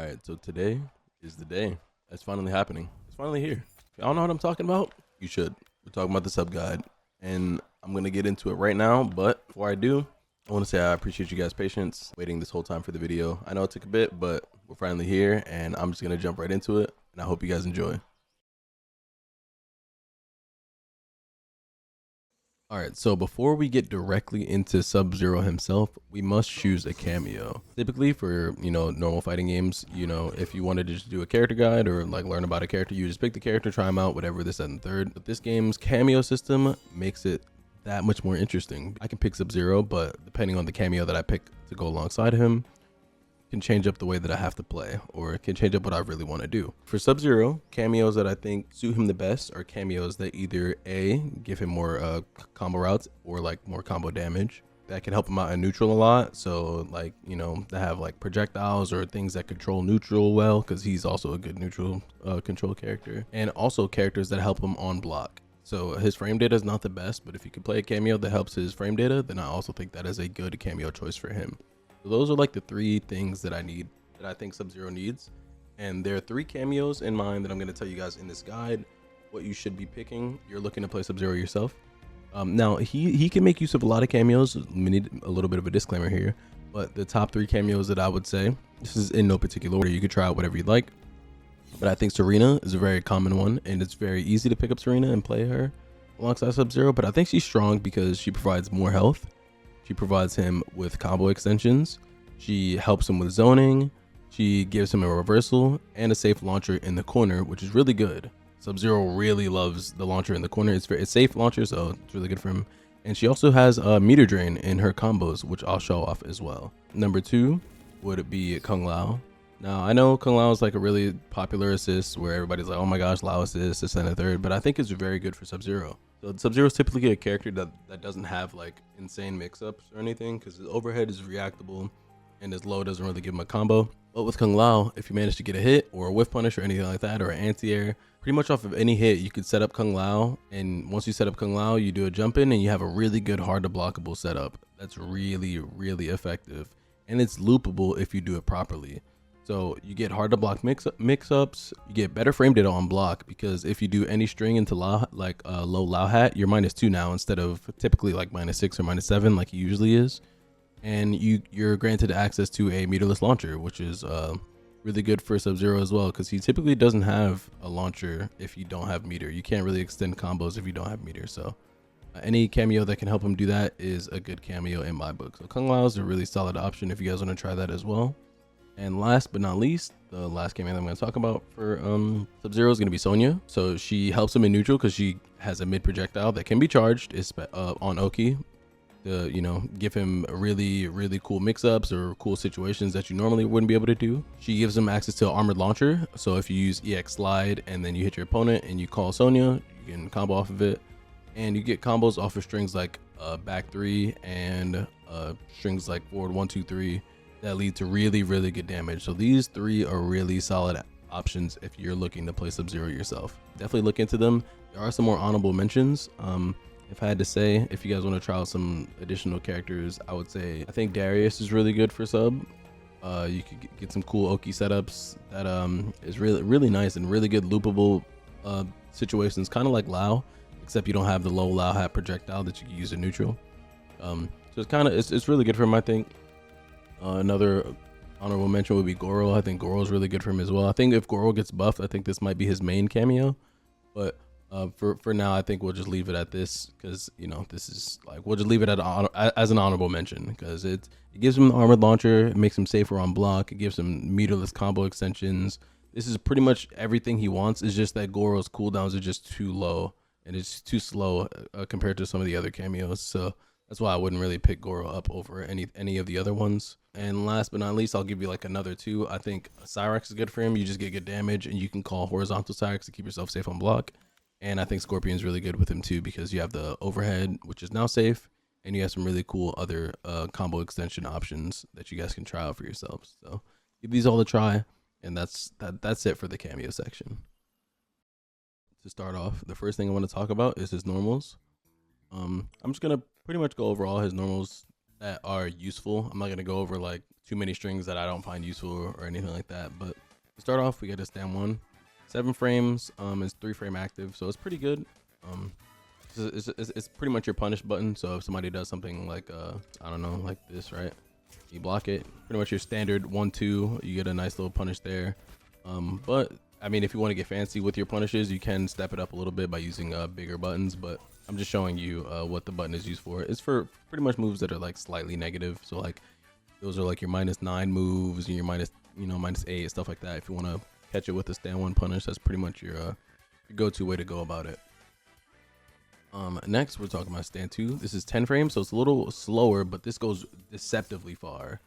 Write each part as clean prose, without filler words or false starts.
All right, so today is the day. It's finally happening. It's finally here. If y'all know what I'm talking about, you should. We're talking about the sub guide, and I'm gonna get into it right now. But before I do, I want to say I appreciate you guys' patience waiting this whole time for the video. I know it took a bit, but we're finally here, and I'm just gonna jump right into it. And I hope you guys enjoy. Alright, so before we get directly into Sub-Zero himself, we must choose a cameo. Typically for, normal fighting games, if you wanted to just do a character guide or like learn about a character, you just pick the character, try them out, whatever, this, that, and third. But this game's cameo system makes it that much more interesting. I can pick Sub-Zero, but depending on the cameo that I pick to go alongside him, can change up the way that I have to play, or it can change up what I really want to do. For Sub-Zero, cameos that I think suit him the best are cameos that either A, give him more combo routes or like more combo damage. That can help him out in neutral a lot. So like, they have like projectiles or things that control neutral well, because he's also a good neutral control character. And also characters that help him on block. So his frame data is not the best, but if you could play a cameo that helps his frame data, then I also think that is a good cameo choice for him. So those are like the three things that I think Sub-Zero needs. And there are three cameos in mind that I'm going to tell you guys in this guide what you should be picking. You're looking to play Sub-Zero yourself. Now he can make use of a lot of cameos. We need a little bit of a disclaimer here, but the top three cameos that I would say, this is in no particular order, you could try out whatever you'd like, but I think Serena is a very common one, and it's very easy to pick up Serena and play her alongside Sub-Zero. But I think she's strong because she provides more health. She provides him with combo extensions. She helps him with zoning. She gives him a reversal and a safe launcher in the corner, which is really good. Sub-Zero really loves the launcher in the corner. It's safe launcher, so it's really good for him. And she also has a meter drain in her combos, which I'll show off as well. Number two would be Kung Lao. Now, I know Kung Lao is like a really popular assist where everybody's like, oh my gosh, Lao assist, this and a third, but I think it's very good for Sub-Zero. So Sub-Zero is typically a character that doesn't have like insane mix-ups or anything, because his overhead is reactable and his low doesn't really give him a combo. But with Kung Lao, if you manage to get a hit or a whiff punish or anything like that, or an anti-air, pretty much off of any hit, you could set up Kung Lao. And once you set up Kung Lao, you do a jump in and you have a really good hard to blockable setup. That's really, really effective. And it's loopable if you do it properly. So you get hard to block mix-ups, you get better frame data on block, because if you do any string into low Lao hat, you're -2 now instead of typically like -6 or -7 like he usually is. And you're granted access to a meterless launcher, which is really good for Sub-Zero as well, because he typically doesn't have a launcher if you don't have meter. You can't really extend combos if you don't have meter. So any cameo that can help him do that is a good cameo in my book. So Kung Lao is a really solid option if you guys want to try that as well. And last but not least, the last cameo that I'm going to talk about for Sub-Zero is going to be Sonya. So she helps him in neutral because she has a mid projectile that can be charged on Oki to, give him really, really cool mix-ups or cool situations that you normally wouldn't be able to do. She gives him access to an armored launcher. So if you use EX slide and then you hit your opponent and you call Sonya, you can combo off of it. And you get combos off of strings like back 3 and strings like forward 1, 2, 3. That lead to really, really good damage. So these three are really solid options if you're looking to play Sub-Zero yourself. Definitely look into them. There are some more honorable mentions. If I had to say, if you guys want to try out some additional characters, I would say I think Darius is really good for sub. You could get some cool Oki setups that is really, really nice and really good loopable situations, kind of like Lao, except you don't have the low Lao hat projectile that you can use in neutral. So it's really good for him, I think. Another honorable mention would be Goro. I think Goro is really good for him as well. I think if Goro gets buffed, I think this might be his main cameo. But for now, I think we'll just leave it at this, because this is like, we'll just leave it as an honorable mention, because it gives him the armored launcher, it makes him safer on block, it gives him meterless combo extensions. This is pretty much everything he wants. It's just that Goro's cooldowns are just too low and it's too slow compared to some of the other cameos. So that's why I wouldn't really pick Goro up over any of the other ones. And last but not least, I'll give you like another two. I think Cyrax is good for him. You just get good damage and you can call horizontal Cyrax to keep yourself safe on block. And I think Scorpion's really good with him too, because you have the overhead, which is now safe, and you have some really cool other combo extension options that you guys can try out for yourselves. So give these all a try, and that's it for the cameo section. To start off, the first thing I want to talk about is his normals. I'm just gonna pretty much go over all his normals that are useful. I'm not gonna go over like too many strings that I don't find useful or anything like that. But to start off, we got a stand 1, 7 frames. Is 3 frame active, so it's pretty good. It's pretty much your punish button. So if somebody does something like I don't know, like this, right? You block it. Pretty much your standard 1-2. You get a nice little punish there. But I mean, if you want to get fancy with your punishes, you can step it up a little bit by using bigger buttons. But I'm just showing you what the button is used for. It's for pretty much moves that are like slightly negative. So like those are like your -9 moves and your -8, stuff like that. If you want to catch it with a stand 1 punish, that's pretty much your go-to way to go about it. Next we're talking about stand 2. This is 10 frames, so it's a little slower, but this goes deceptively far.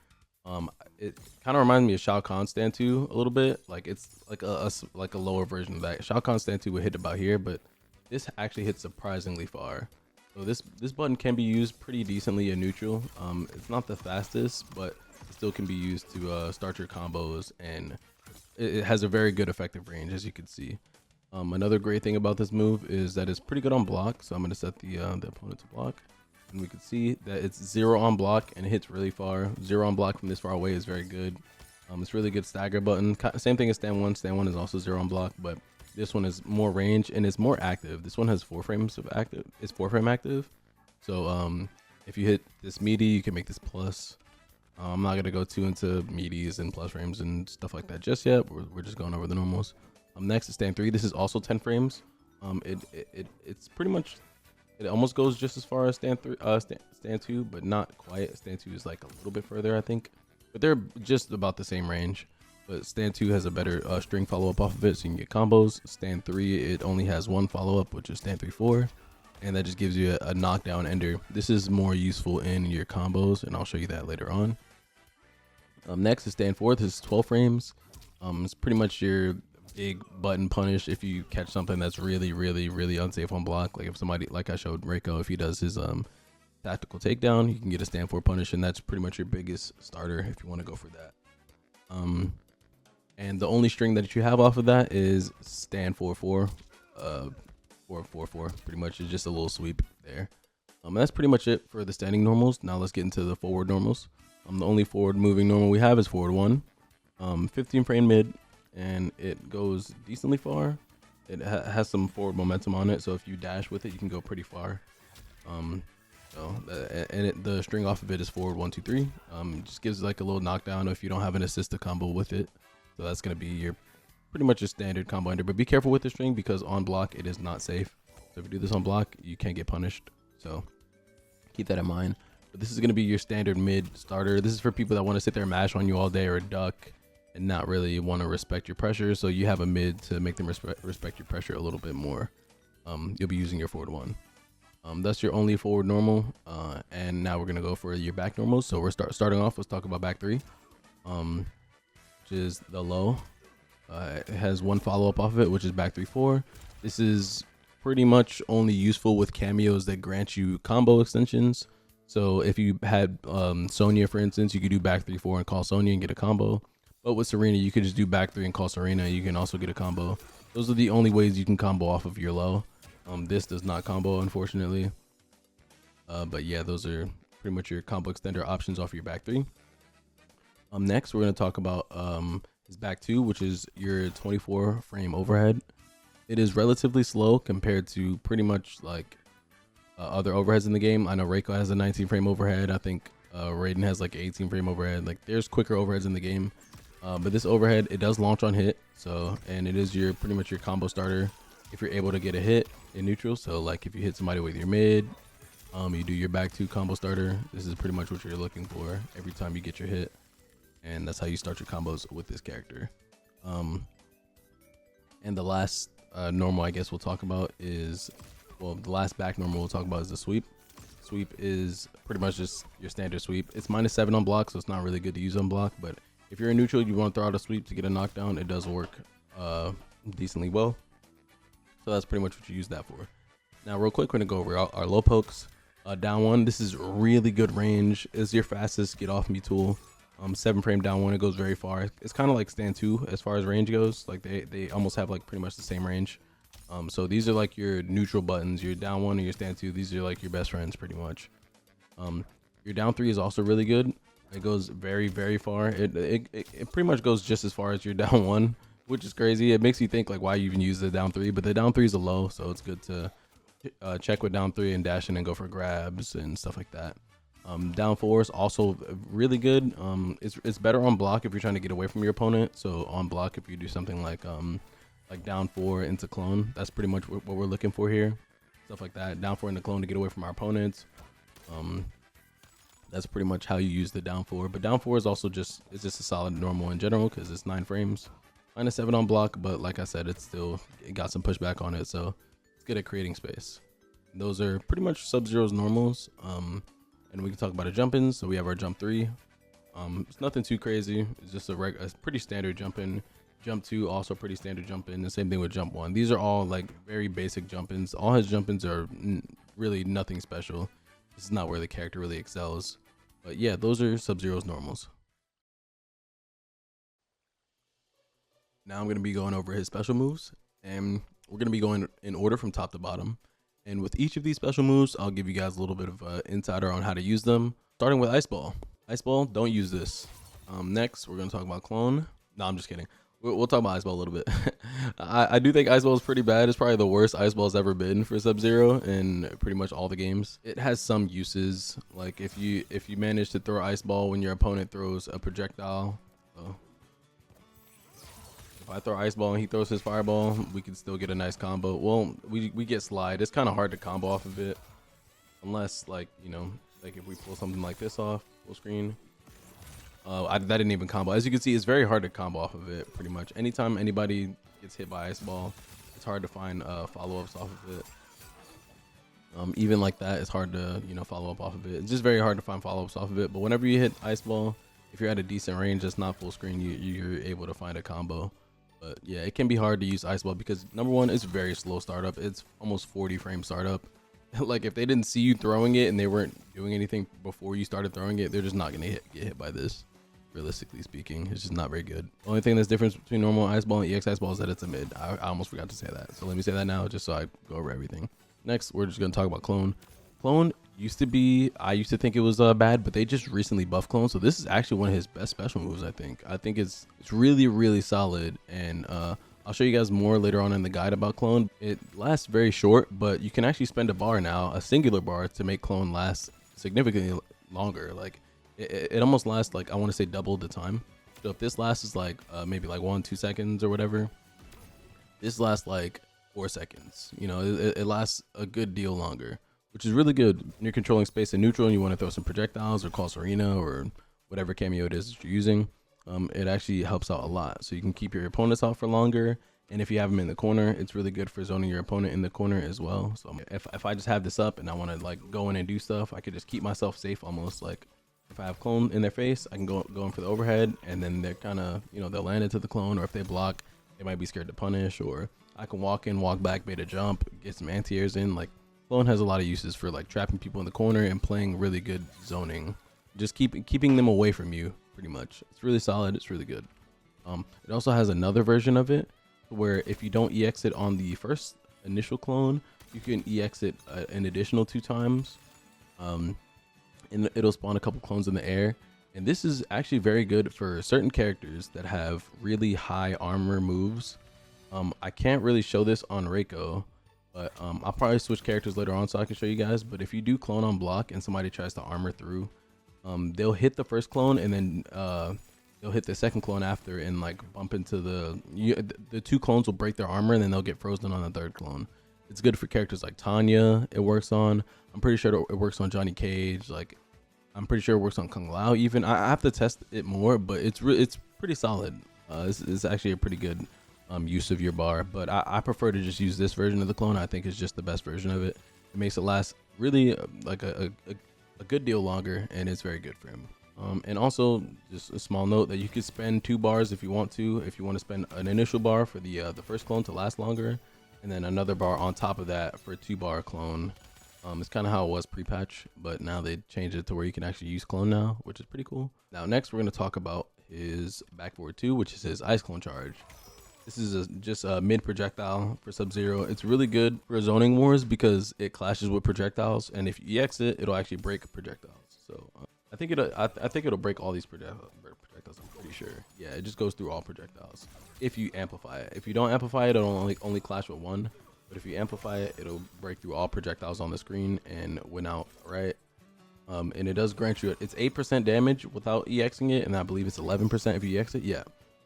It kind of reminds me of Shao Kahn stand 2 a little bit. Like it's like a lower version of that. Shao Kahn stand 2 would hit about here, but this actually hits surprisingly far. So this button can be used pretty decently in neutral. It's not the fastest, but it still can be used to start your combos, and it has a very good effective range, as you can see. Another great thing about this move is that it's pretty good on block. So I'm going to set the opponent to block, and we can see that it's 0 on block and it hits really far. 0 on block from this far away is very good. It's really good stagger button. Same thing as stand 1. Stand 1 is also 0 on block, but this one is more range and it's more active. This one has 4 frames of active. It's 4 frame active. So if you hit this meaty, you can make this plus. I'm not going to go too into meaties and plus frames and stuff like that just yet. We're just going over the normals. Next is stand 3. This is also 10 frames. It's pretty much, it almost goes just as far as stand 2, but not quite. Stand 2 is like a little bit further, I think, but they're just about the same range. But stand 2 has a better string follow-up off of it, so you can get combos. Stand 3, it only has 1 follow-up, which is stand 3-4, and that just gives you a knockdown ender. This is more useful in your combos, and I'll show you that later on. Next is stand 4. This is 12 frames. It's pretty much your big button punish if you catch something that's really unsafe on block. Like if somebody, like I showed Reiko, if he does his tactical takedown, you can get a stand 4 punish, and that's pretty much your biggest starter if you want to go for that. And the only string that you have off of that is stand 4-4, 4-4-4. Pretty much is just a little sweep there. That's pretty much it for the standing normals. Now let's get into the forward normals. The only forward moving normal we have is forward 1, 15 frame mid, and it goes decently far. It has some forward momentum on it, so if you dash with it, you can go pretty far. The string off of it is forward 1, 2, 3. Just gives like a little knockdown if you don't have an assist to combo with it. So that's gonna be your pretty much a standard combo ender. But be careful with the string because on block it is not safe. So if you do this on block, you can't get punished. So keep that in mind. But this is gonna be your standard mid starter. This is for people that want to sit there and mash on you all day or duck and not really want to respect your pressure. So you have a mid to make them respect your pressure a little bit more. You'll be using your forward 1. That's your only forward normal. And now we're gonna go for your back normals. So we're starting off. Let's talk about back 3, which is the low. It has 1 follow-up off of it, which is back 3-4. This is pretty much only useful with cameos that grant you combo extensions. So if you had Sonya, for instance, you could do back 3-4 and call Sonya and get a combo. But with Serena, you could just do back 3 and call Serena. You can also get a combo. Those are the only ways you can combo off of your low. This does not combo, unfortunately. But yeah, those are pretty much your combo extender options off your back 3. Next, we're going to talk about his back 2, which is your 24 frame overhead. It is relatively slow compared to pretty much like other overheads in the game. I know Reiko has a 19 frame overhead. I think Raiden has like 18 frame overhead. Like there's quicker overheads in the game. But this overhead, it does launch on hit. So, and it is pretty much your combo starter if you're able to get a hit in neutral. So like if you hit somebody with your mid, you do your back 2 combo starter. This is pretty much what you're looking for every time you get your hit. And that's how you start your combos with this character. And the last normal I guess we'll talk about is, well, the last back normal we'll talk about is the sweep. Sweep is pretty much just your standard sweep. It's -7 on block, so it's not really good to use on block, but if you're in neutral, you want to throw out a sweep to get a knockdown, it does work decently well. So that's pretty much what you use that for. Now real quick, we're gonna go over our low pokes. Down 1, this is really good range. It's your fastest get off me tool. 7 frame down 1, it goes very far. It's kind of like stand 2 as far as range goes. Like they almost have like pretty much the same range. So these are like your neutral buttons. Your down 1 and your stand 2, these are like your best friends pretty much. Your down 3 is also really good. It goes very, very far. It pretty much goes just as far as your down 1, which is crazy. It makes you think like why you even use the down 3, but the down 3 is a low, so it's good to check with down 3 and dash in and go for grabs and stuff like that. Down 4 is also really good. It's better on block if you're trying to get away from your opponent. So on block, if you do something like down 4 into clone, that's pretty much what we're looking for here. Stuff like that. Down 4 into clone to get away from our opponents. That's pretty much how you use the down 4. But down 4 is also just a solid normal in general because it's 9 frames. -7 on block, but like I said, it got some pushback on it, so it's good at creating space. Those are pretty much Sub-Zero's normals. And we can talk about a jump in. So we have our jump 3. It's nothing too crazy. It's just a pretty standard jump in. Jump 2 also pretty standard jump in. The same thing with jump 1. These are all like very basic jump ins. All his jump ins are really nothing special. This is not where the character really excels. But yeah, those are Sub-Zero's normals. Now I'm going to be going over his special moves, and we're going to be going in order from top to bottom. And with each of these special moves, I'll give you guys a little bit of insider on how to use them. Starting with Ice Ball. Ice Ball, don't use this. Next, we're going to talk about Clone. No, I'm just kidding. We'll talk about Ice Ball a little bit. I do think Ice Ball is pretty bad. It's probably the worst Ice Ball's ever been for Sub-Zero in pretty much all the games. It has some uses, like if you manage to throw Ice Ball when your opponent throws a projectile. So if I throw Ice Ball and he throws his Fireball, we can still get a nice combo. Well, we get Slide. It's kind of hard to combo off of it, unless like like if we pull something like this off full screen. That didn't even combo. As you can see, it's very hard to combo off of it. Pretty much anytime anybody gets hit by Ice Ball, it's hard to find follow-ups off of it. Even like that, it's hard to follow up off of it. It's just very hard to find follow-ups off of it. But whenever you hit Ice Ball, if you're at a decent range that's not full screen, you're able to find a combo. But yeah, it can be hard to use Ice Ball because number one, it's very slow startup. It's almost 40 frame startup. Like if they didn't see you throwing it and they weren't doing anything before you started throwing it, they're just not gonna get hit by this. Realistically speaking, it's just not very good. The only thing that's different between normal Ice Ball and EX Ice Ball is that it's a mid. I almost forgot to say that, so let me say that now just so I go over everything. Next, we're just gonna talk about Clone. Clone used to be, I used to think it was bad, but they just recently buffed Clone, so this is actually one of his best special moves. I think it's really solid, and I'll show you guys more later on in the guide about Clone. It lasts very short, but you can actually spend a bar now, a singular bar, to make Clone last significantly longer. Like it almost lasts like, I want to say double the time. So if this lasts like maybe like 1-2 seconds or whatever, this lasts like 4 seconds. It lasts a good deal longer, which is really good. When you're controlling space and neutral and you want to throw some projectiles or call Serena or whatever cameo it is that you're using, it actually helps out a lot. So you can keep your opponents out for longer, and if you have them in the corner, it's really good for zoning your opponent in the corner as well. So if I just have this up and I want to like go in and do stuff, I could just keep myself safe. Almost like if I have Clone in their face, I can go in for the overhead, and then they're kind of they'll land into the Clone, or if they block, they might be scared to punish, or I can walk in, walk back, bait a jump, get some anti-airs in. Like Clone has a lot of uses for like trapping people in the corner and playing really good zoning, just keeping them away from you. Pretty much, it's really solid. It's really good. It also has another version of it where if you don't EX it on the first initial Clone, you can EX it an additional 2 times, and it'll spawn a couple clones in the air. And this is actually very good for certain characters that have really high armor moves. I can't really show this on Reiko, but I'll probably switch characters later on so I can show you guys. But if you do Clone on block and somebody tries to armor through, they'll hit the first Clone, and then they'll hit the second Clone after and like bump into the 2 clones will break their armor, and then they'll get frozen on the 3rd Clone. It's good for characters like Tanya. It works on, I'm pretty sure it works on Johnny Cage. Like I'm pretty sure it works on Kung Lao even. I have to test it more, but it's pretty solid. It's actually a pretty good use of your bar, but I prefer to just use this version of the Clone. I think it's just the best version of it. It makes it last really like a good deal longer, and it's very good for him. And also just a small note that you could spend 2 bars if you want to spend an initial bar for the first Clone to last longer, and then another bar on top of that for a 2-bar Clone. It's kind of how it was pre-patch, but now they changed it to where you can actually use Clone now, which is pretty cool. Now next we're going to talk about his back forward 2, which is his Ice Clone charge. This is just a mid projectile for Sub-Zero. It's really good for zoning wars because it clashes with projectiles, and if you EX it, it'll actually break projectiles. So I think it'll break all these projectiles. I'm pretty sure. Yeah, it just goes through all projectiles if you amplify it. If you don't amplify it, it'll only clash with one. But if you amplify it, it'll break through all projectiles on the screen and win out, right? And it does grant you it's 8% damage without EXing it, and I believe it's 11% if you EX it. Yeah,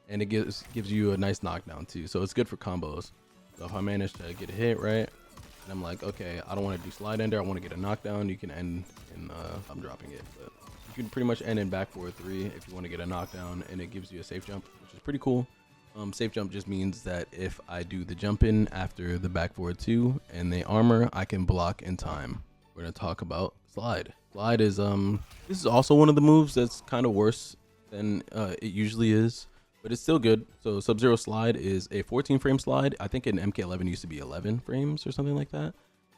and it gives you a nice knockdown too, so it's good for combos. So if I manage to get a hit, right, and I'm like, okay, I don't want to do slide ender, I want to get a knockdown, you can end in I'm dropping it, but you can pretty much end in back forward 3 if you want to get a knockdown, and it gives you a safe jump, which is pretty cool. Safe jump just means that if I do the jump in after the back forward 2 and they armor, I can block in time. We're gonna talk about slide. Slide is this is also one of the moves that's kind of worse than it usually is, but it's still good. So Sub-Zero slide is a 14 frame slide. I think in MK11 used to be 11 frames or something like that,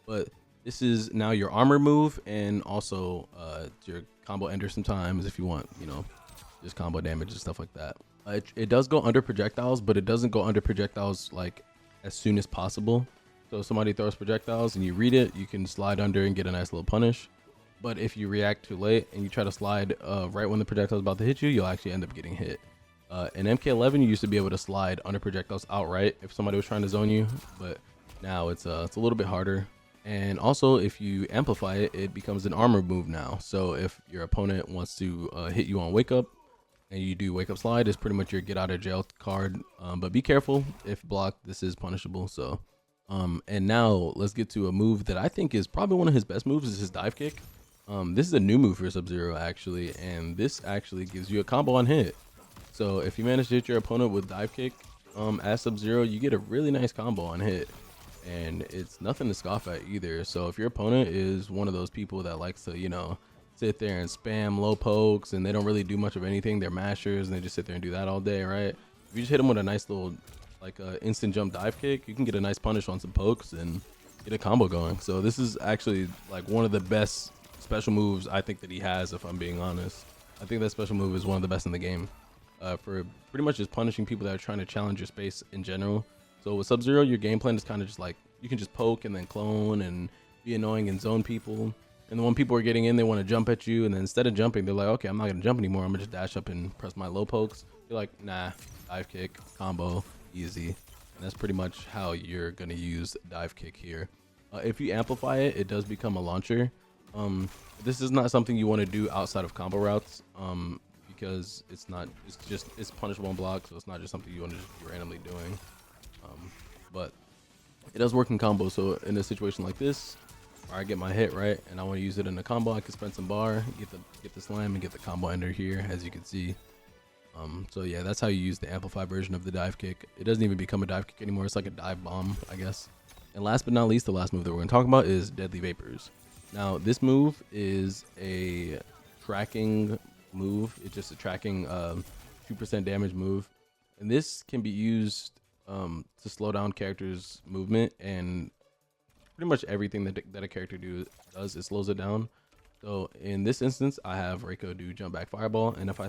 but this is now your armor move, and also your combo ender sometimes if you want, you know, just combo damage and stuff like that. It does go under projectiles, but it doesn't go under projectiles like as soon as possible. So if somebody throws projectiles and you read it, you can slide under and get a nice little punish. But if you react too late and you try to slide right when the projectile is about to hit you, you'll actually end up getting hit. In MK11, you used to be able to slide under projectiles outright if somebody was trying to zone you, but now it's a little bit harder. And also, if you amplify it, it becomes an armor move now. So if your opponent wants to hit you on wake up, and you do wake up slide, is pretty much your get out of jail card. But be careful, if blocked, this is punishable. So and now let's get to a move that I think is probably one of his best moves, is his dive kick. This is a new move for Sub-Zero actually, and this actually gives you a combo on hit. So if you manage to hit your opponent with dive kick as Sub-Zero, you get a really nice combo on hit, and it's nothing to scoff at either. So if your opponent is one of those people that likes to, you know, sit there and spam low pokes and they don't really do much of anything, they're mashers and they just sit there and do that all day, right? If you just hit them with a nice little like instant jump dive kick, you can get a nice punish on some pokes and get a combo going. So this is actually like one of the best special moves I think that he has, if I'm being honest. I think that special move is one of the best in the game for pretty much just punishing people that are trying to challenge your space in general. So with Sub-Zero, your game plan is kind of just like, you can just poke and then clone and be annoying and zone people. And then when people are getting in, they want to jump at you, and then instead of jumping, they're like, okay, I'm not gonna jump anymore, I'm gonna just dash up and press my low pokes. You're like, nah, dive kick, combo, easy. And that's pretty much how you're gonna use dive kick here. If you amplify it, it does become a launcher. This is not something you want to do outside of combo routes, because it's punishable on block, so it's not just something you want to just be randomly doing. But it does work in combo. So in a situation like this, where I get my hit right and I want to use it in a combo, I can spend some bar, get the slam, and get the combo ender here, as you can see. So yeah, that's how you use the amplified version of the dive kick. It doesn't even become a dive kick anymore, it's like a dive bomb, I guess. And last but not least, the last move that we're going to talk about is Deadly Vapors. Now this move is a tracking move. It's just a tracking 2% damage move, and this can be used to slow down characters' movement, and pretty much everything that a character does, it slows it down. So in this instance, I have Reiko do jump back fireball, and if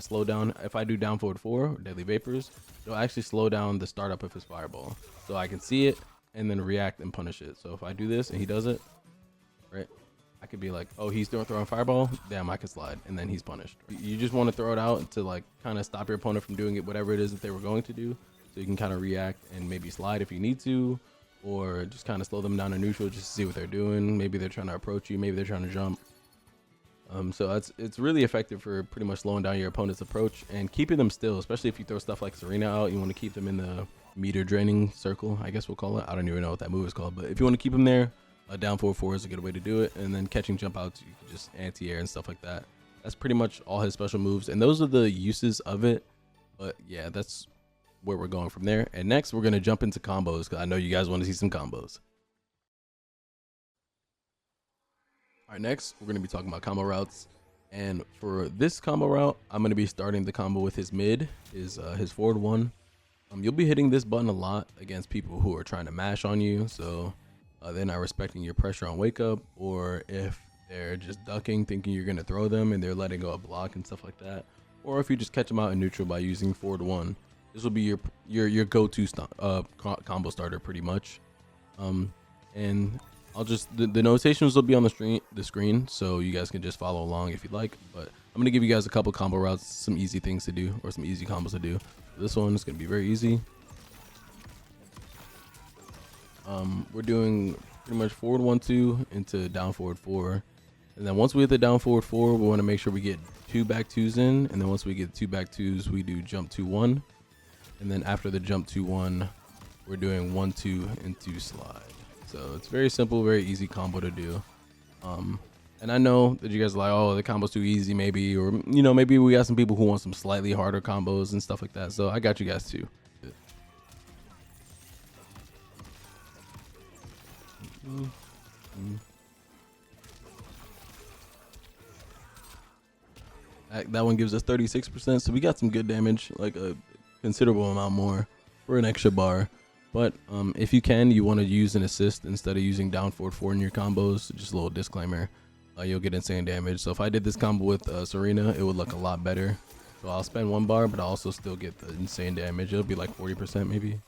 I do down forward 4 or Deadly Vapors, it'll actually slow down the startup of his fireball, so I can see it and then react and punish it. So if I do this and he does it, right, I could be like, oh, he's throwing fireball, damn, I can slide, and then he's punished. You just want to throw it out to like kind of stop your opponent from doing it, whatever it is that they were going to do, so you can kind of react and maybe slide if you need to, or just kind of slow them down to neutral just to see what they're doing. Maybe they're trying to approach you, maybe they're trying to jump. So it's really effective for pretty much slowing down your opponent's approach and keeping them still, especially if you throw stuff like Serena out. You want to keep them in the meter draining circle, I guess we'll call it. I don't even know what that move is called, but if you want to keep them there, down forward 4 is a good way to do it. And then catching jump outs, you can just anti-air and stuff like that. That's pretty much all his special moves, and those are the uses of it. But yeah, that's where we're going from there. And next, we're going to jump into combos, because I know you guys want to see some combos. All right, next, we're going to be talking about combo routes. And for this combo route, I'm going to be starting the combo with his mid, his forward 1. You'll be hitting this button a lot against people who are trying to mash on you, so they're not respecting your pressure on wake up, or if they're just ducking, thinking you're going to throw them and they're letting go of block and stuff like that, or if you just catch them out in neutral by using forward 1. This will be your go-to combo starter pretty much. And I'll just the notations will be on the screen, so you guys can just follow along if you'd like. But I'm gonna give you guys a couple combo routes, some easy things to do, or some easy combos to do. This one is gonna be very easy. We're doing pretty much forward 1-2 into down forward 4, and then once we hit the down forward 4, we want to make sure we get 2 back 2s in, and then once we get 2 back 2s, we do jump 2-1, and then after the jump 2-1, we're doing 1-2 into slide. So it's very simple, very easy combo to do. And I know that you guys are like, oh, the combo's too easy, maybe, or you know, maybe we got some people who want some slightly harder combos and stuff like that. So I got you guys too. That one gives us 36%, so we got some good damage, like a considerable amount more for an extra bar. But if you can, you want to use an assist instead of using down forward 4 in your combos. Just a little disclaimer, you'll get insane damage. So if I did this combo with Serena, it would look a lot better. So I'll spend 1 bar, but I'll also still get the insane damage. It'll be like 40% maybe.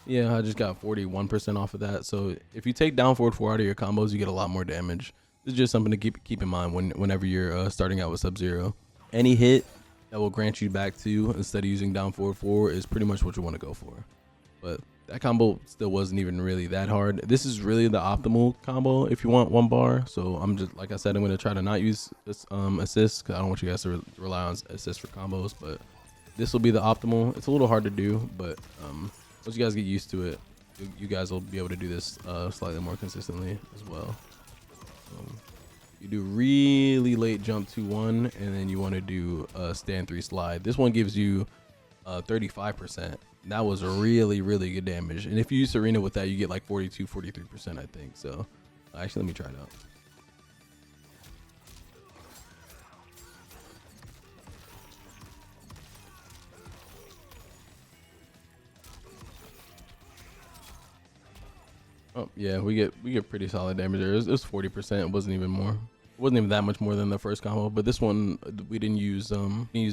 Yeah, I just got 41% off of that. So if you take down forward 4 out of your combos, you get a lot more damage. This is just something to keep in mind whenever you're starting out with Sub-Zero. Any hit that will grant you back 2 instead of using down forward 4 is pretty much what you want to go for. But that combo still wasn't even really that hard. This is really the optimal combo if you want 1 bar. So I'm just, like I said, I'm going to try to not use this assist, because I don't want you guys to rely on assists for combos. But this will be the optimal. It's a little hard to do, but once you guys get used to it, you guys will be able to do this slightly more consistently as well. You do really late jump 2-1, and then you want to do stand 3 slide. This one gives you 35%. That was a really good damage. And if you use Serena with that, you get like 42-43%, I think. So actually, let me try it out. Oh yeah, we get pretty solid damage there. It was 40%. It wasn't even more. It wasn't even that much more than the first combo. But this one, we didn't use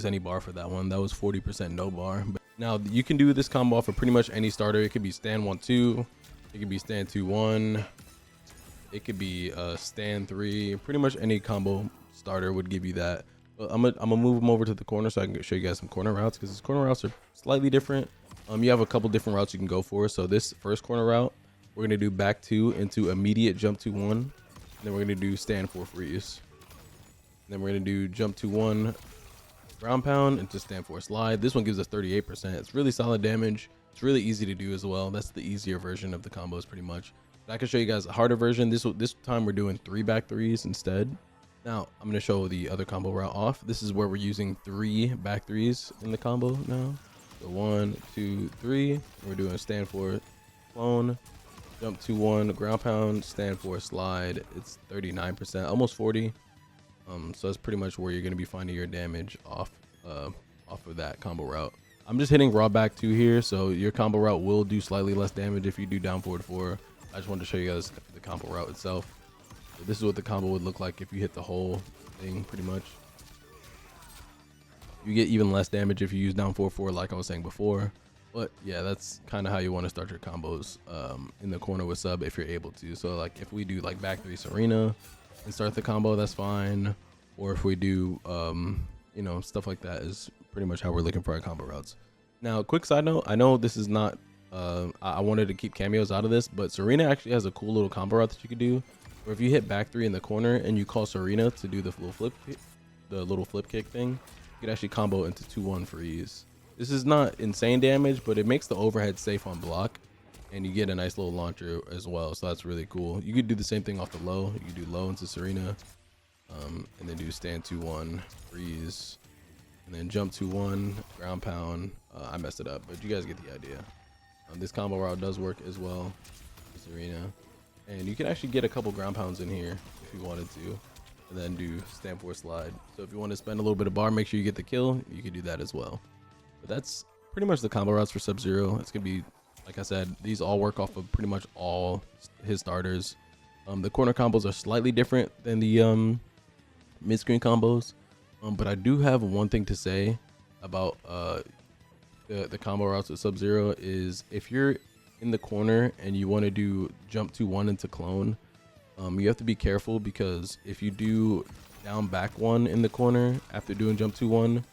any bar for that one. That was 40% no bar. But now you can do this combo for pretty much any starter. It could be stand 1-2. It could be stand 2-1. It could be stand 3. Pretty much any combo starter would give you that. But I'm gonna move them over to the corner so I can show you guys some corner routes, because these corner routes are slightly different. You have a couple different routes you can go for. So this first corner route, we're gonna do back 2 into immediate jump 2-1. And then we're gonna do stand 4 freeze. And then we're gonna do jump 2-1 ground pound into stand 4 slide. This one gives us 38%. It's really solid damage. It's really easy to do as well. That's the easier version of the combos pretty much. But I can show you guys a harder version. This time we're doing 3 back 3s instead. Now I'm gonna show the other combo route off. This is where we're using 3 back 3s in the combo now. So 1, 2, 3. We're doing stand 4 clone. Jump 2-1 ground pound, stand 4 slide. It's 39%, almost 40. So that's pretty much where you're going to be finding your damage off of that combo route. I'm just hitting raw back 2 here, so your combo route will do slightly less damage if you do down forward 4. I just wanted to show you guys the combo route itself. So this is what the combo would look like if you hit the whole thing pretty much. You get even less damage if you use down forward 4, like I was saying before. But yeah, that's kind of how you want to start your combos in the corner with sub if you're able to. So like if we do like back 3 Serena and start the combo, that's fine. Or if we do, you know, stuff like that is pretty much how we're looking for our combo routes. Now, quick side note, I know this is not, I wanted to keep Kameos out of this, but Serena actually has a cool little combo route that you could do. Where if you hit back 3 in the corner and you call Serena to do the little flip kick thing, you could actually combo into 2-1 freeze. This is not insane damage, but it makes the overhead safe on block, and you get a nice little launcher as well. So that's really cool. You could do the same thing off the low. You could do low into Serena, and then do stand 2-1 freeze, and then jump 2-1 ground pound. I messed it up, but you guys get the idea. This combo route does work as well with Serena, and you can actually get a couple ground pounds in here if you wanted to, and then do stand 4 slide. So if you want to spend a little bit of bar, make sure you get the kill. You can do that as well. But that's pretty much the combo routes for Sub-Zero. It's going to be, like I said, these all work off of pretty much all his starters. The corner combos are slightly different than the mid-screen combos. But I do have one thing to say about the combo routes with Sub-Zero is if you're in the corner and you want to do jump to one into clone, you have to be careful, because if you do down back one in the corner after doing jump to one,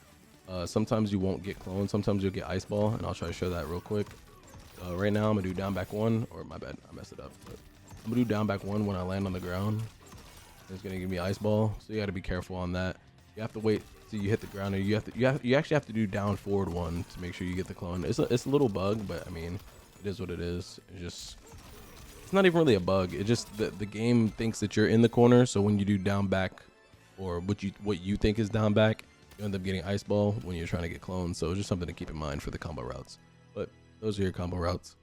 sometimes you won't get clone, sometimes you'll get ice ball, and I'll try to show that real quick. Right now I'm gonna do down back one, or my bad, I messed it up, but I'm gonna do down back one when I land on the ground. It's gonna give me ice ball, so you got to be careful on that. You have to wait till you hit the ground, or you actually have to do down forward one to make sure you get the clone. It's a little bug, but I mean, it is what it is. It's not even really a bug. It just the game thinks that you're in the corner, so when you do down back, or what you think is down back, you end up getting ice ball when you're trying to get cloned. So it's just something to keep in mind for the combo routes. But those are your combo routes.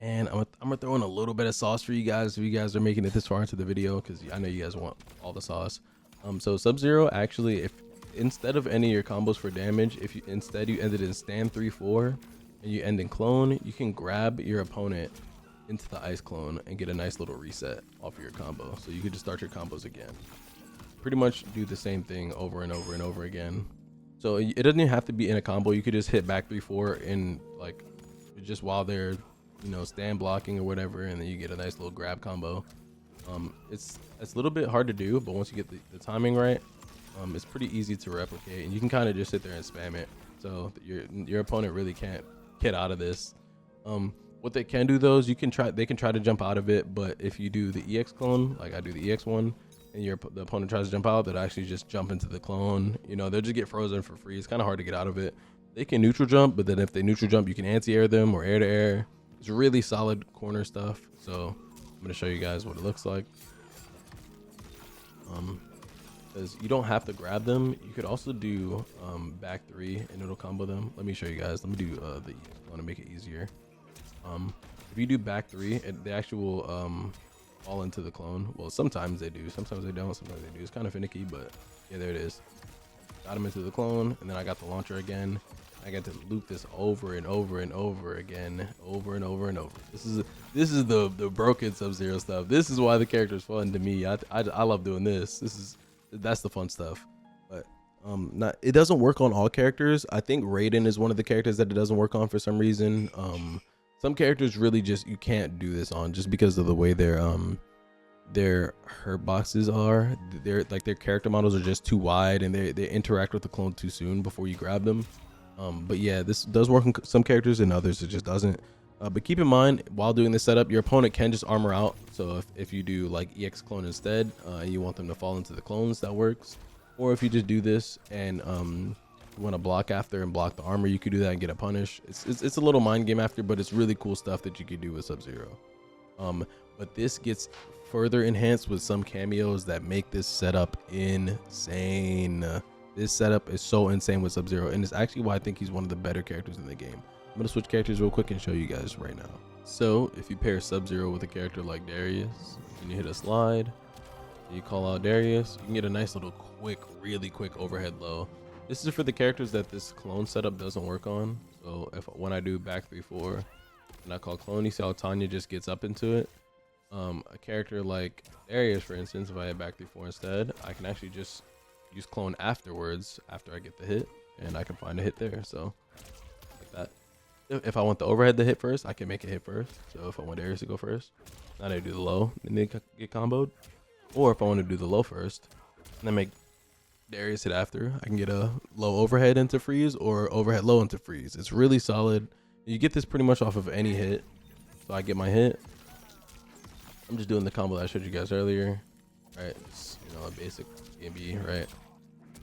And I'm gonna throw in a little bit of sauce for you guys if you guys are making it this far into the video, because I know you guys want all the sauce. So Sub-Zero, actually, if instead of ending your combos for damage, if you instead you ended in stand 3-4 and you end in clone, you can grab your opponent into the ice clone and get a nice little reset off of your combo. So you could just start your combos again. Pretty much do the same thing over and over and over again. So it doesn't even have to be in a combo. You could just hit back 3-4 in like just while they're, you know, stand blocking or whatever, and then you get a nice little grab combo. It's a little bit hard to do, but once you get the timing right, it's pretty easy to replicate, and you can kind of just sit there and spam it, so your opponent really can't get out of this. What they can do though is they can try to jump out of it, but if you do the EX clone, like I do the EX one, and the opponent tries to jump out, they'll actually just jump into the clone. You know, they'll just get frozen for free. It's kind of hard to get out of it. They can neutral jump, but then if they neutral jump, you can anti-air them or air to air. It's really solid corner stuff. So I'm gonna show you guys what it looks like. Because you don't have to grab them. You could also do back 3 and it'll combo them. Let me show you guys. Let me do I want to make it easier. If you do back 3, they actually will fall into the clone. Well, sometimes they do, sometimes they don't, sometimes they do. It's kind of finicky, but yeah, there it is. Got him into the clone, and then I got the launcher again. I got to loop this over and over and over again, over and over and over. This is the broken Sub-Zero stuff. This is why the character is fun to me. I love doing this. That's the fun stuff. But it doesn't work on all characters. I think Raiden is one of the characters that it doesn't work on for some reason. Some characters really just you can't do this on just because of the way their hurt boxes are. Their character models are just too wide, and they interact with the clone too soon before you grab them. But yeah, this does work on some characters, and others it just doesn't. But keep in mind, while doing this setup, your opponent can just armor out. So if you do like EX clone instead, and you want them to fall into the clones, that works. Or if you just do this and you want to block after and block the armor, you could do that and get a punish. It's a little mind game after, but it's really cool stuff that you could do with Sub-Zero. But this gets further enhanced with some cameos that make this setup insane. This setup is so insane with Sub-Zero, and it's actually why I think he's one of the better characters in the game. I'm gonna switch characters real quick and show you guys right now. So if you pair Sub-Zero with a character like Darius, and you hit a slide, and you call out Darius, you can get a nice little really quick overhead low. This is for the characters that this clone setup doesn't work on. So when I do back 3-4 and I call clone, you see how Tanya just gets up into it. A character like Darius, for instance, if I hit back 3-4 instead, I can actually just use clone afterwards after I get the hit, and I can find a hit there. So like that. If I want the overhead to hit first, I can make it hit first. So if I want Darius to go first, now they do the low and they get comboed. Or if I want to do the low first and then make Darius hit after, I can get a low overhead into freeze or overhead low into freeze. It's really solid. You get this pretty much off of any hit. So I get my hit. I'm just doing the combo that I showed you guys earlier. Right, just, you know, a basic B, right?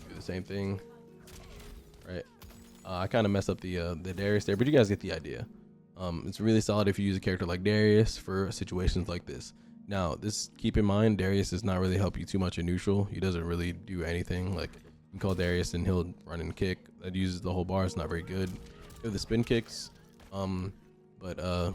Do the same thing, right? I kind of messed up the Darius there, but you guys get the idea. It's really solid if you use a character like Darius for situations like this. Now, keep in mind, Darius does not really help you too much in neutral. He doesn't really do anything. Like, you can call Darius and he'll run and kick. That uses the whole bar. It's not very good. You have the spin kicks, but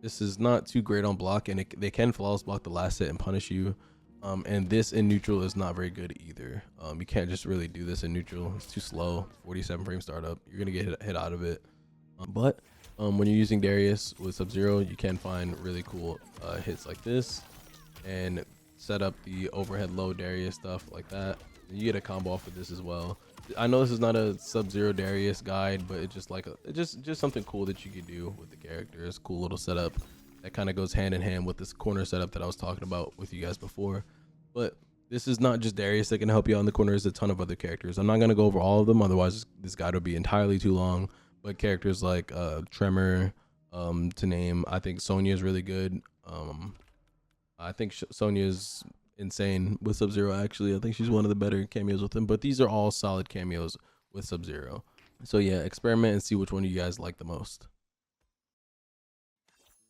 this is not too great on block, and they can flawless block the last hit and punish you. And this in neutral is not very good either. You can't just really do this in neutral. It's too slow. 47 frame startup. You're gonna get hit out of it. But when you're using Darius with Sub-Zero, you can find really cool hits like this and set up the overhead low Darius stuff like that. And you get a combo off with this as well. I know this is not a Sub-Zero Darius guide, but it's just like just something cool that you could do with the character. It's a cool little setup that kind of goes hand in hand with this corner setup that I was talking about with you guys before. But this is not just Darius that can help you out in the corner. There's a ton of other characters. I'm not gonna go over all of them, otherwise this guide would be entirely too long. But characters like Tremor, to name, I think Sonya is really good. I think Sonya is insane with Sub-Zero. Actually, I think she's one of the better cameos with him, but these are all solid cameos with Sub-Zero. So yeah, experiment and see which one you guys like the most.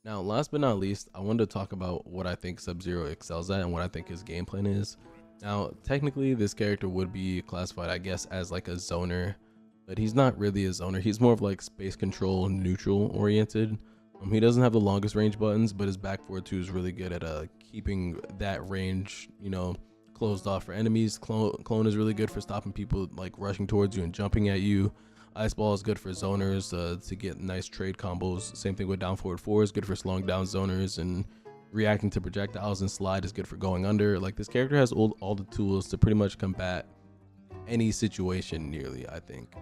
Now, last but not least, I wanted to talk about what I think Sub-Zero excels at and what I think his game plan is. Now, technically, this character would be classified, I guess, as like a zoner, but he's not really a zoner. He's more of like space control, neutral oriented. He doesn't have the longest range buttons, but his back forward 2 is really good at keeping that range, you know, closed off for enemies. Clone is really good for stopping people like rushing towards you and jumping at you. Ice Ball is good for zoners to get nice trade combos. Same thing with down forward 4 is good for slowing down zoners, and reacting to projectiles, and slide is good for going under. Like, this character has all the tools to pretty much combat any situation nearly, I think.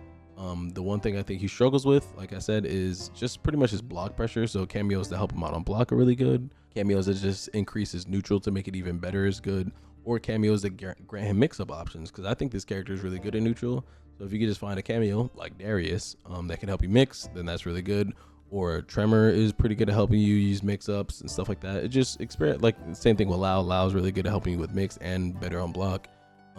The one thing I think he struggles with, like I said, is just pretty much his block pressure. So cameos to help him out on block are really good. Cameos that just increases neutral to make it even better is good. Or cameos that grant him mix-up options, because I think this character is really good in neutral. So if you could just find a cameo like Darius that can help you mix, then that's really good. Or Tremor is pretty good at helping you use mix-ups and stuff like that. It just experiment, like the same thing with Lao. Lao is really good at helping you with mix and better on block.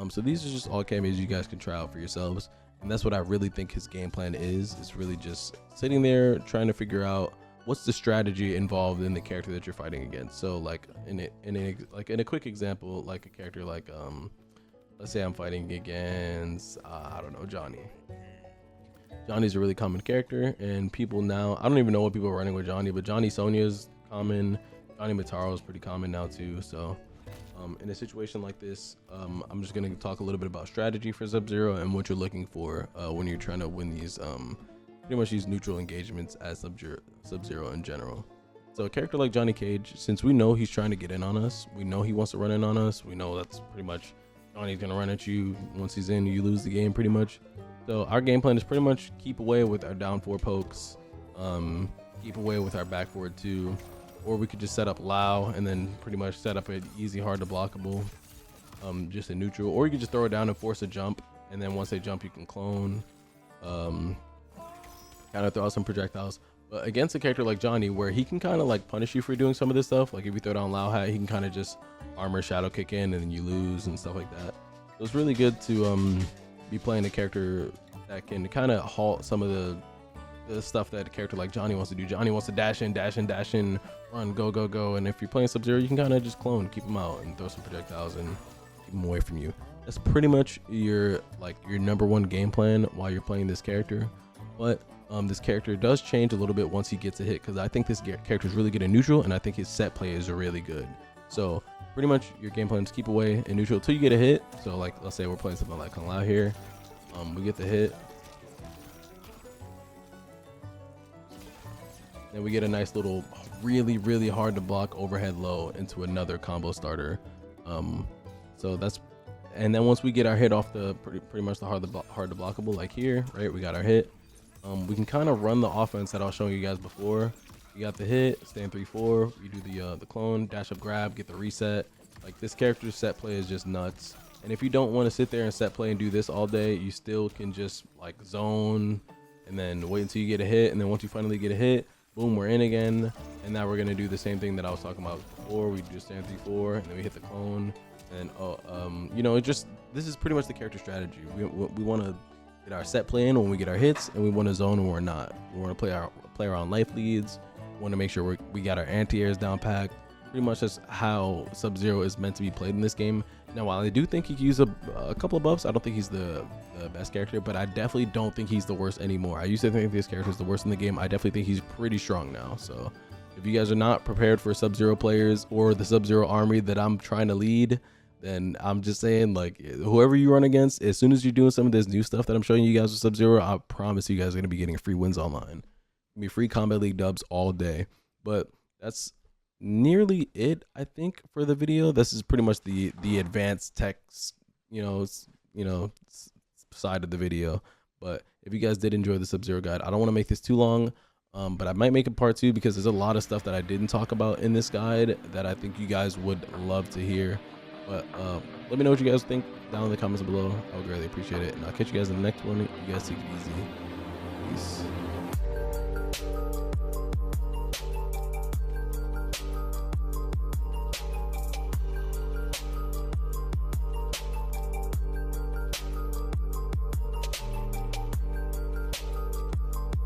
So these are just all cameos you guys can try out for yourselves. And that's what I really think his game plan is. It's really just sitting there trying to figure out what's the strategy involved in the character that you're fighting against. So like in a quick example, like a character like let's say I'm fighting against I don't know, Johnny. Johnny's a really common character, and people now, I don't even know what people are running with Johnny, but Johnny Sonya's common. Johnny Mataro is pretty common now too. So in a situation like this, I'm just going to talk a little bit about strategy for Sub-Zero and what you're looking for when you're trying to win these pretty much these neutral engagements as Sub-Zero in general. So a character like Johnny Cage, since we know he's trying to get in on us, we know he wants to run in on us, we know that's pretty much Johnny's going to run at you. Once he's in, you lose the game pretty much. So our game plan is pretty much keep away with our down 4 pokes, keep away with our back forward 2. Or we could just set up Lao and then pretty much set up an easy, hard to blockable, just a neutral. Or you could just throw it down and force a jump, and then once they jump, you can clone, kind of throw out some projectiles. But against a character like Johnny, where he can kind of like punish you for doing some of this stuff, like if you throw down Lao Hat, he can kind of just armor shadow kick in and then you lose and stuff like that. So it's really good to be playing a character that can kind of halt some of the stuff that a character like Johnny wants to do. Johnny wants to dash in, run, go. And if you're playing Sub-Zero, you can kind of just clone, keep him out, and throw some projectiles and keep him away from you. That's pretty much your number one game plan while you're playing this character. But this character does change a little bit once he gets a hit, because I think this character is really good in neutral, and I think his set play is really good. So pretty much your game plan is keep away in neutral until you get a hit. So like, let's say we're playing something like Kung Lao here. We get the hit. Then we get a nice little, really hard to block overhead low into another combo starter. So that's, and then once we get our hit off the pretty much the hard to blockable, like here, right? We got our hit. We can kind of run the offense that I was showing you guys before. You got the hit, stand 3-4. You do the clone, dash up, grab, get the reset. Like, this character's set play is just nuts. And if you don't want to sit there and set play and do this all day, you still can just like zone and then wait until you get a hit. And then once you finally get a hit, boom, we're in again. And now we're going to do the same thing that I was talking about before. We just stand 3-4 and then we hit the clone. And you know, this is pretty much the character strategy. We want to get our set play in when we get our hits, and we want to zone when we're not. We want to play around life leads. We want to make sure we got our anti-airs down packed. Pretty much that's how Sub-Zero is meant to be played in this game. Now, while I do think he can use a couple of buffs, I don't think he's the best character, but I definitely don't think he's the worst anymore. I used to think this character is the worst in the game. I definitely think he's pretty strong now. So if you guys are not prepared for Sub-Zero players or the Sub-Zero army that I'm trying to lead, then I'm just saying, like, whoever you run against, as soon as you're doing some of this new stuff that I'm showing you guys with Sub-Zero, I promise you guys are going to be getting free wins online. Be free Combat League dubs all day. But that's nearly it, I think, for the video. This is pretty much the advanced text, side of the video. But if you guys did enjoy the Sub-Zero guide, I don't want to make this too long, but I might make a part 2 because there's a lot of stuff that I didn't talk about in this guide that I think you guys would love to hear. But let me know what you guys think down in the comments below. I would really appreciate it, and I'll catch you guys in the next one. You guys take it easy. Peace.